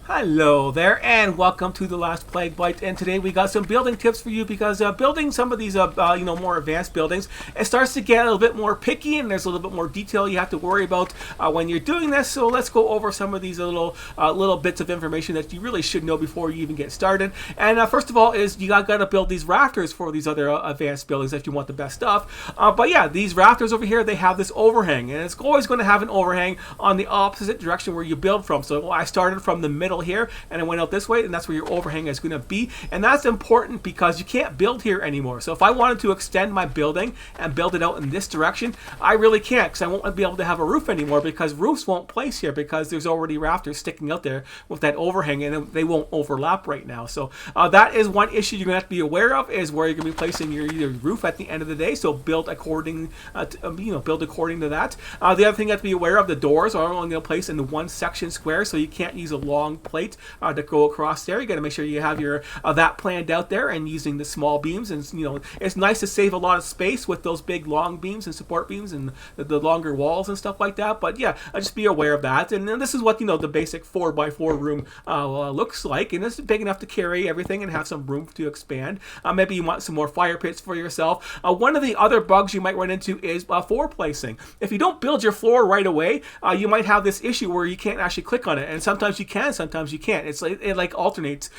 Hello there, and welcome to the last Plague Blight. And today we got some building tips for you because building some of these, more advanced buildings, it starts to get a little bit more picky, and there's a little bit more detail you have to worry about when you're doing this. So let's go over some of these little bits of information that you really should know before you even get started. And first of all, is you got to build these rafters for these other advanced buildings if you want the best stuff. But yeah, these rafters over here, they have this overhang, and it's always going to have an overhang on the opposite direction where you build from. So I started from the middle here and I went out this way, and that's where your overhang is going to be. And that's important because you can't build here anymore. So if I wanted to extend my building and build it out in this direction, I really can't, because I won't be able to have a roof anymore, because roofs won't place here because there's already rafters sticking out there with that overhang, and they won't overlap right now. So that is one issue you're going to have to be aware of, is where you're going to be placing your either roof at the end of the day. So build according build according to that. The other thing you have to be aware of, the doors are only going to place in the one section square, so you can't use a long plate to go across there. You got to make sure you have your that planned out there and using the small beams. And it's nice to save a lot of space with those big long beams and support beams and the longer walls and stuff like that. But yeah, just be aware of that. And then this is what the basic 4x4 room looks like, and it's big enough to carry everything and have some room to expand. Maybe you want some more fire pits for yourself. One of the other bugs you might run into is floor placing. If you don't build your floor right away, you might have this issue where you can't actually click on it, and sometimes you can, sometimes you can't. It like alternates.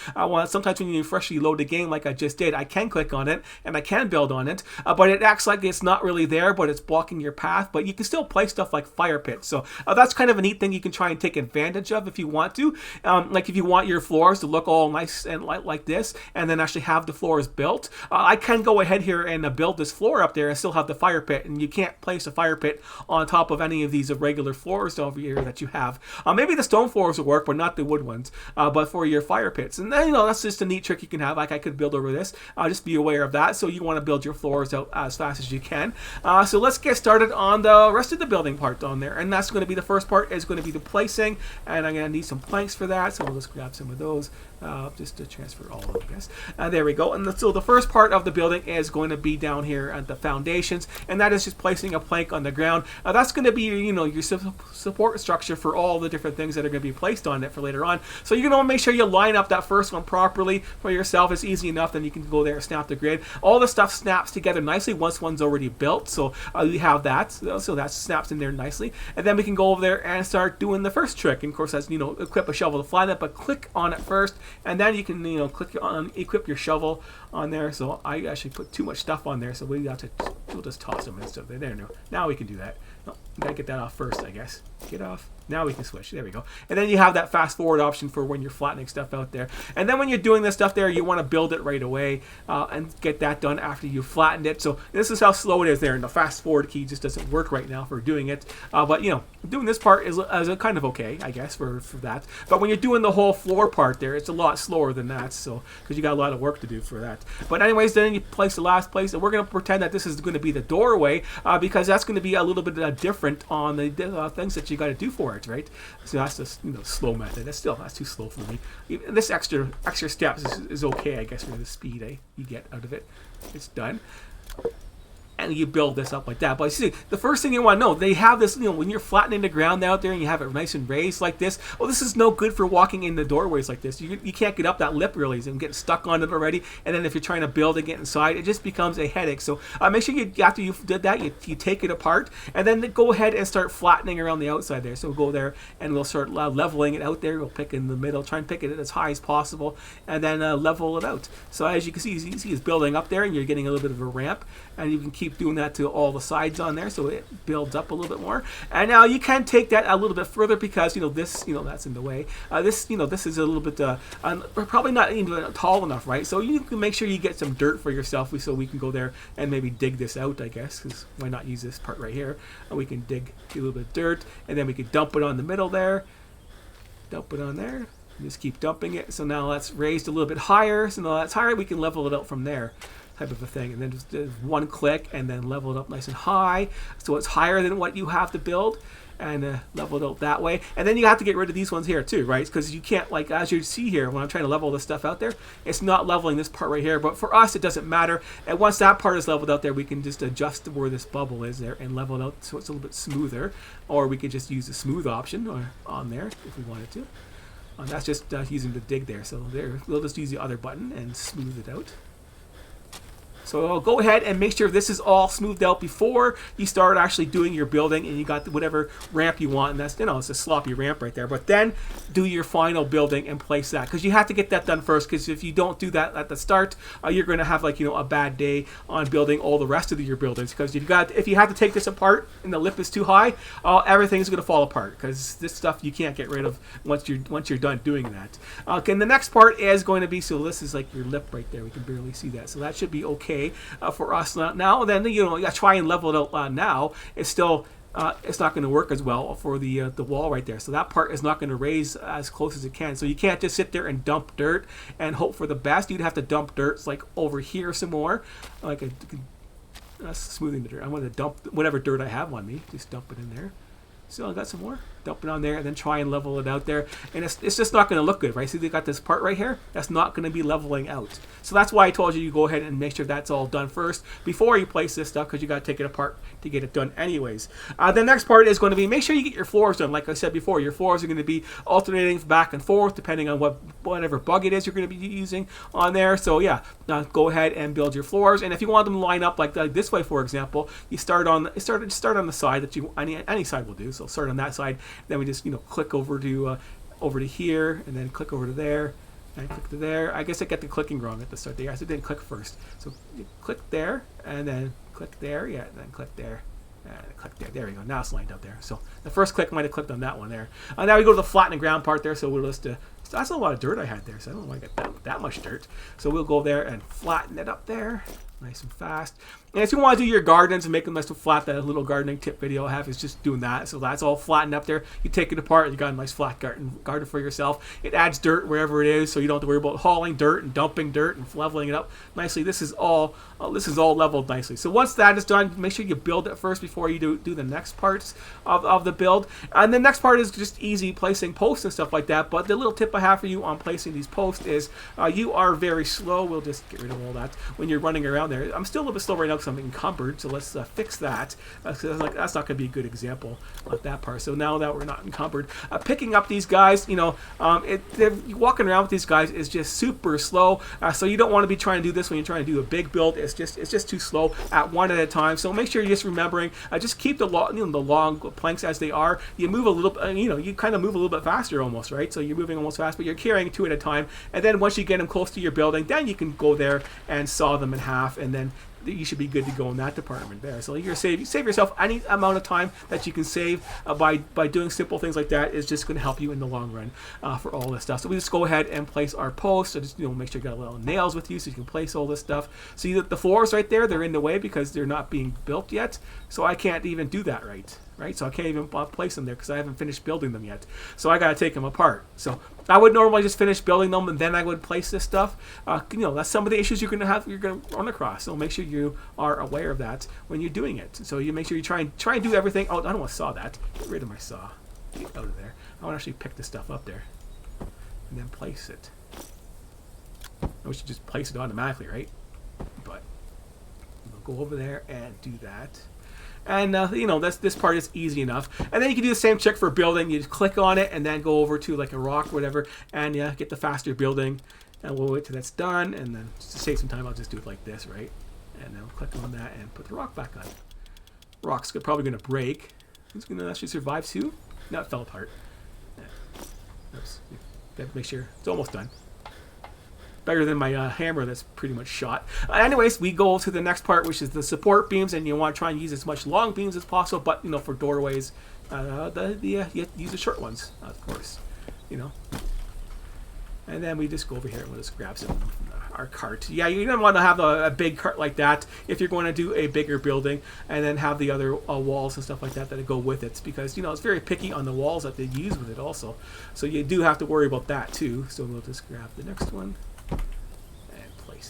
Sometimes when you freshly load the game, like I just did, I can click on it and I can build on it, but it acts like it's not really there, but it's blocking your path. But you can still place stuff like fire pits. So that's kind of a neat thing you can try and take advantage of if you want to. Like if you want your floors to look all nice and like this, and then actually have the floors built, I can go ahead here and build this floor up there and still have the fire pit. And you can't place a fire pit on top of any of these regular floors over here that you have. Maybe the stone floors will work, but not the wood ones. But for your fire pits, and then that's just a neat trick you can have. Like I could build over this. Just be aware of that. So you want to build your floors out as fast as you can. So let's get started on the rest of the building part on there, and that's going to be the first part, is going to be the placing. And I'm going to need some planks for that. So we'll just grab some of those. Just to transfer all of them, I guess. There we go. And so the first part of the building is going to be down here at the foundations, and that is just placing a plank on the ground. That's going to be your support structure for all the different things that are going to be placed on it for later on. So you're going to want to make sure you line up that first one properly for yourself. It's easy enough. Then you can go there and snap the grid. All the stuff snaps together nicely once one's already built. So you have that. So that snaps in there nicely. And then we can go over there and start doing the first trick. And of course, that's equip a shovel to fly that, but click on it first. And then you can click on equip your shovel on there. So I actually put too much stuff on there, so we'll just toss them and stuff. There, now we can do that. No, gotta get that off first, I guess. Get off. Now we can switch. There we go. And then you have that fast forward option for when you're flattening stuff out there. And then when you're doing this stuff there, you want to build it right away and get that done after you've flattened it. So this is how slow it is there. And the fast forward key just doesn't work right now for doing it. But doing this part is a kind of okay, I guess, for that. But when you're doing the whole floor part there, it's a lot slower than that. So because you got a lot of work to do for that. But anyways, then you place the last place, and we're going to pretend that this is going to be the doorway because that's going to be a little bit different on the things that you got to do for it, right? So that's the slow method. That's too slow for me. Even this extra steps is okay, I guess, for the speed you get out of it. It's done. And you build this up like that. But see, the first thing you want to know, they have this, when you're flattening the ground out there and you have it nice and raised like this, well, this is no good for walking in the doorways like this. You can't get up that lip really and get stuck on it already. And then if you're trying to build and get inside, it just becomes a headache. So make sure after you did that, you take it apart and then go ahead and start flattening around the outside there. So we'll go there and we'll start leveling it out there. We'll pick in the middle, try and pick it as high as possible, and then level it out. So as you can see, it's building up there, and you're getting a little bit of a ramp, and you can keep doing that to all the sides on there, so it builds up a little bit more. And now you can take that a little bit further because this that's in the way. This is a little bit probably not even tall enough, right? So you can make sure you get some dirt for yourself, so we can go there and maybe dig this out, I guess, because why not use this part right here? And we can dig a little bit of dirt, and then we can dump it on the middle there. Dump it on there. Just keep dumping it. So now that's raised a little bit higher. So now that's higher. We can level it out from there. Type of a thing, and then just one click and then level it up nice and high so it's higher than what you have to build, and level it out that way. And then you have to get rid of these ones here too, right? Because you can't, like as you see here when I'm trying to level this stuff out there, it's not leveling this part right here, but for us it doesn't matter. And once that part is leveled out there, we can just adjust where this bubble is there and level it out so it's a little bit smoother, or we could just use the smooth option on there if we wanted to. That's just using the dig there. So there, we'll just use the other button and smooth it out. So I'll go ahead and make sure this is all smoothed out before you start actually doing your building, and you got whatever ramp you want, and that's, you know, it's a sloppy ramp right there. But then do your final building and place that, because you have to get that done first, because if you don't do that at the start, you're going to have, like, you know, a bad day on building all the rest of your buildings, because if you have to take this apart and the lip is too high, everything's going to fall apart, because this stuff you can't get rid of once you're done doing that. Okay, and the next part is going to be, so this is like your lip right there, we can barely see that, so that should be okay for us now. Then, you know, you try and level it out now. It's still it's not going to work as well for the wall right there. So that part is not going to raise as close as it can. So you can't just sit there and dump dirt and hope for the best. You'd have to dump dirt like over here some more. Like that's smoothing the dirt. I want to dump whatever dirt I have on me. Just dump it in there. So I got some more. Dump it on there and then try and level it out there. And it's just not going to look good, right? See, they got this part right here. That's not going to be leveling out. So that's why I told you go ahead and make sure that's all done first before you place this stuff, because you got to take it apart to get it done anyways. The next part is going to be, make sure you get your floors done. Like I said before, your floors are going to be alternating back and forth depending on whatever bug it is you're going to be using on there. So yeah, go ahead and build your floors. And if you want them to line up like this way, for example, you start on the side that you any side will do. So start on that side. Then we just, you know, click over to here, and then click over to there, and click to there. I guess I got the clicking wrong at the start there. I didn't click first. So you click there, and then click there, yeah, and then click there, and click there. There we go. Now it's lined up there. So the first click might have clicked on that one there. Now we go to the flattening ground part there. So we'll just that's a lot of dirt I had there. So I don't know why I got that much dirt. So we'll go there and flatten it up there, nice and fast. And if you want to do your gardens and make them nice and flat, that little gardening tip video I have is just doing that. So that's all flattened up there. You take it apart, you got a nice flat garden for yourself. It adds dirt wherever it is, so you don't have to worry about hauling dirt and dumping dirt and leveling it up nicely. This is all leveled nicely. So once that is done, make sure you build it first before you do the next parts of the build. And the next part is just easy placing posts and stuff like that. But the little tip I have for you on placing these posts is you are very slow. We'll just get rid of all that when you're running around there. I'm still a little bit slow right now, I'm encumbered, so let's fix that. That's not going to be a good example of that part. So now that we're not encumbered, picking up these guys, you know, walking around with these guys is just super slow. So you don't want to be trying to do this when you're trying to do a big build. It's just too slow at one at a time. So make sure you're just remembering, just keep the long planks as they are. You move a little, you kind of move a little bit faster almost, right? So you're moving almost fast, but you're carrying two at a time. And then once you get them close to your building, then you can go there and saw them in half, and then you should be good to go in that department there. So you're save yourself any amount of time that you can save by doing simple things like that. Is just going to help you in the long run for all this stuff. So we just go ahead and place our posts. So just make sure you got little nails with you so you can place all this stuff. See that the floors right there, they're in the way because they're not being built yet. So I can't even do that right? So I can't even place them there because I haven't finished building them yet. So I got to take them apart. So I would normally just finish building them and then I would place this stuff. That's some of the issues you're going to run across. So make sure you are aware of that when you're doing it. So you make sure you try and do everything. Oh, I don't want to saw that. Get rid of my saw. Get out of there. I want to actually pick the stuff up there and then place it. We should just place it automatically, right? But we'll go over there and do that. And this part is easy enough. And then you can do the same trick for building. You just click on it and then go over to like a rock or whatever, and get the faster building. And we'll wait till that's done. And then just to save some time, I'll just do it like this, right? And then we'll click on that and put the rock back on. Rock's probably going to break. It's going to actually survive too. No, it fell apart. Yeah. Oops. Got to make sure it's almost done. Better than my hammer that's pretty much shot. Anyways, we go to the next part, which is the support beams, and you want to try and use as much long beams as possible, but for doorways, you use the short ones, of course. And then we just go over here and we'll just grab some from our cart. Yeah, you don't want to have a big cart like that if you're going to do a bigger building, and then have the other walls and stuff like that go with it, because it's very picky on the walls that they use with it also. So you do have to worry about that too. So we'll just grab the next one.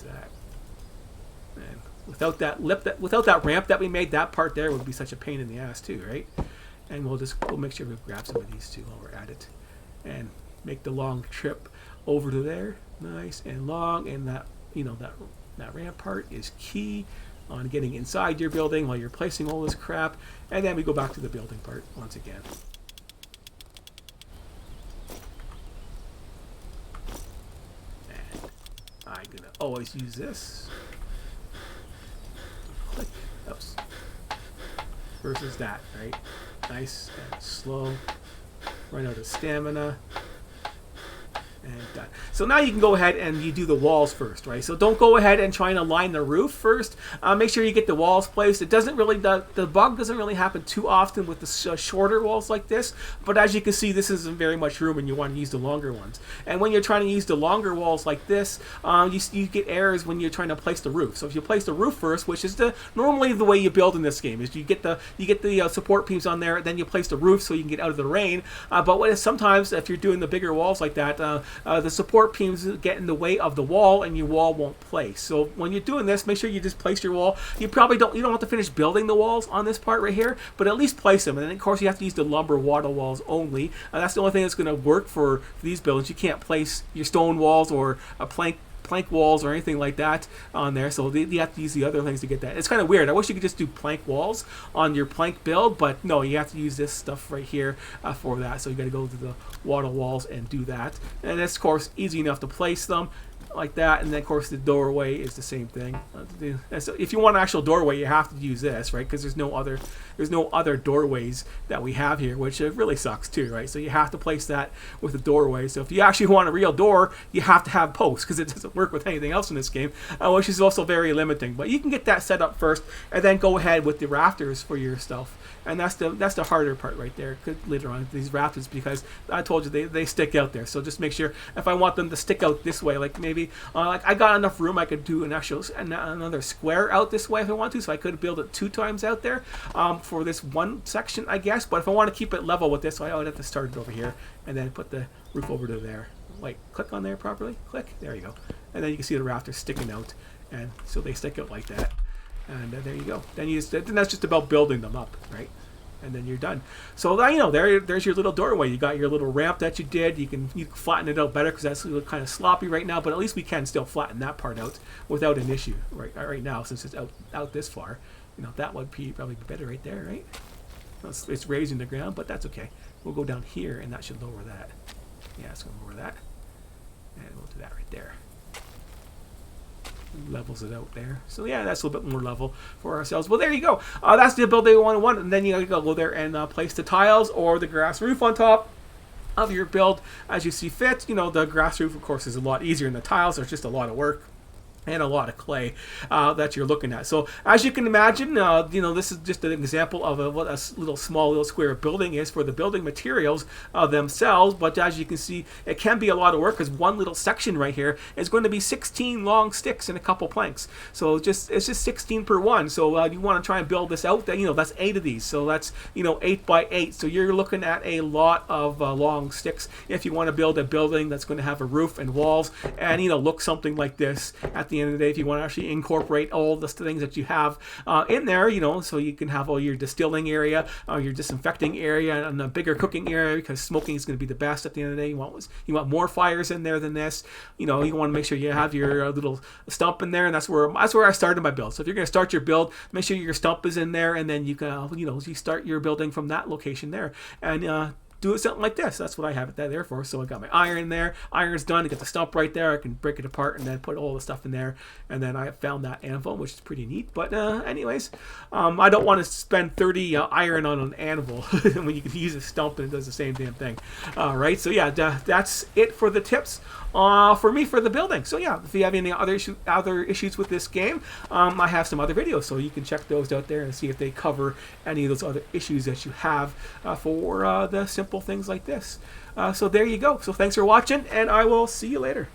That, and without that ramp that we made, that part there would be such a pain in the ass too, right? And we'll make sure we grab some of these too while we're at it, and make the long trip over to there, nice and long. And that that ramp part is key on getting inside your building while you're placing all this crap. And then we go back to the building part once again. always use this. Click. Oops. Versus that, right? Nice and slow. Run out of stamina. And done. So now you can go ahead and you do the walls first, right? So don't go ahead and try and align the roof first. Make sure you get the walls placed. It doesn't really, the bug doesn't really happen too often with the shorter walls like this. But as you can see, this isn't very much room and you want to use the longer ones. And when you're trying to use the longer walls like this, you get errors when you're trying to place the roof. So if you place the roof first, which is normally the way you build in this game, is you get the support beams on there, then you place the roof so you can get out of the rain. But sometimes if you're doing the bigger walls like that, the support beams get in the way of the wall and your wall won't place. So when you're doing this, make sure you just place your wall. You don't have to finish building the walls on this part right here, but at least place them. And then of course you have to use the lumber wattle walls only. That's the only thing that's going to work for these buildings. You can't place your stone walls or a plank walls or anything like that on there, so you have to use the other things to get that. It's kind of weird. I wish you could just do plank walls on your plank build, but no, you have to use this stuff right here for that. So you got to go to the wattle walls and do that, and it's of course easy enough to place them like that. And then of course the doorway is the same thing. So if you want an actual doorway, you have to use this, right? Because there's no other doorways that we have here, which really sucks too, right? So you have to place that with the doorway. So if you actually want a real door, you have to have posts, because it doesn't work with anything else in this game, which is also very limiting. But you can get that set up first and then go ahead with the rafters for your stuff. And that's the harder part right there later on, these rafters, because I told you they stick out there. So just make sure, if I want them to stick out this way, like maybe like I got enough room, I could do another square out this way if I want to, so I could build it 2 times out there for this one section, I guess. But if I want to keep it level with this, I would have to start it over here and then put the roof over to there. Like, click on there properly, click, there you go, and then you can see the rafters sticking out, and so they stick out like that. And there you go. Then that's just about building them up, right? And then you're done. So there's your little doorway. You got your little ramp that you did. You can flatten it out better because that's kind of sloppy right now. But at least we can still flatten that part out without an issue right now, since it's out this far. That would probably be better right there, right? It's raising the ground, but that's okay. We'll go down here, and that should lower that. Yeah, it's going to lower that, and we'll do that right there. Levels it out there. So yeah, that's a little bit more level for ourselves. Well, there you go. That's the build day 101, and then you go there and place the tiles or the grass roof on top of your build as you see fit. The grass roof, of course, is a lot easier than the tiles. There's just a lot of work and a lot of clay that you're looking at. So as you can imagine, this is just an example of what a small little square building is for the building materials themselves. But as you can see, it can be a lot of work, because one little section right here is going to be 16 long sticks and a couple planks. So it's just 16 per one. So you want to try and build this out. That's 8 of these. So that's 8 by 8. So you're looking at a lot of long sticks if you want to build a building that's going to have a roof and walls and look something like this at the end of the day. If you want to actually incorporate all the things that you have in there, so you can have all your distilling area, your disinfecting area, and a bigger cooking area, because smoking is going to be the best at the end of the day. You want more fires in there than this. You want to make sure you have your little stump in there, and that's where I started my build. So if you're going to start your build, make sure your stump is in there, and then you can you start your building from that location there, and do it something like this. That's what I have it there for. So I got my iron there. Iron's done. I got the stump right there. I can break it apart and then put all the stuff in there. And then I found that anvil, which is pretty neat. But anyways, I don't want to spend 30 iron on an anvil when you can use a stump and it does the same damn thing. Right. So yeah, that's it for the tips for me for the building. So yeah, if you have any other issues with this game, I have some other videos, so you can check those out there and see if they cover any of those other issues that you have for the simple things like this. So there you go. So thanks for watching, and I will see you later.